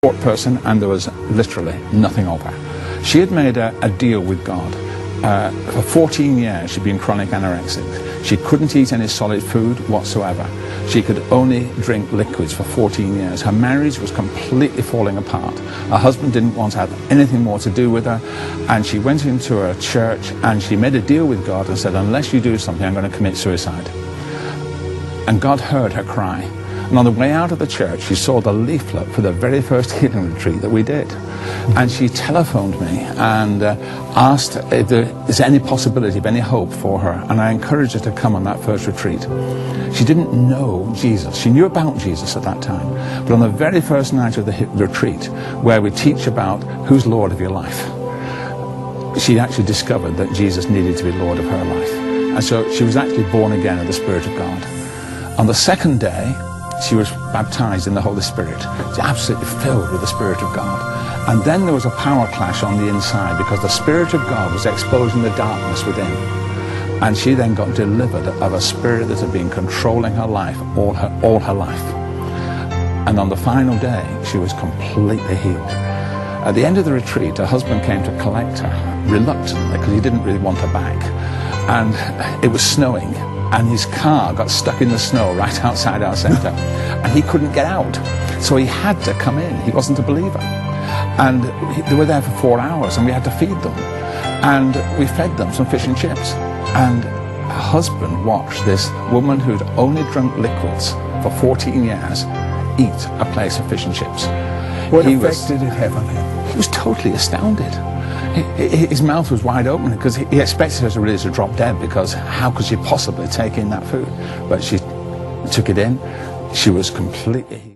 short person, and there was literally nothing of her. She had made a deal with God. For 14 years she'd been chronic anorexic. She couldn't eat any solid food whatsoever. She could only drink liquids for 14 years. Her marriage was completely falling apart. Her husband didn't want to have anything more to do with her, and she went into her church and she made a deal with God and said, unless you do something, I'm going to commit suicide. And God heard her cry. And on the way out of the church, she saw the leaflet for the very first healing retreat that we did. And she telephoned me and asked if there is any possibility of any hope for her. And I encouraged her to come on that first retreat. She didn't know Jesus. She knew about Jesus at that time. But on the very first night of the retreat, where we teach about who's Lord of your life, she actually discovered that Jesus needed to be Lord of her life. And so she was actually born again of the Spirit of God. On the second day, she was baptized in the Holy Spirit. She was absolutely filled with the Spirit of God. And then there was a power clash on the inside, because the Spirit of God was exposing the darkness within. And she then got delivered of a spirit that had been controlling her life all her life. And on the final day, she was completely healed. At the end of the retreat, her husband came to collect her, reluctantly, because he didn't really want her back. And it was snowing, and his car got stuck in the snow right outside our centre, and he couldn't get out. So he had to come in. He wasn't a believer. And they were there for 4 hours, and we had to feed them. And we fed them some fish and chips. And her husband watched this woman who'd only drunk liquids for 14 years eat a place of fish and chips. What effect did it have on him? He was totally astounded. His mouth was wide open, because he expected her to really to drop dead, because how could she possibly take in that food? But she took it in. She was completely healed.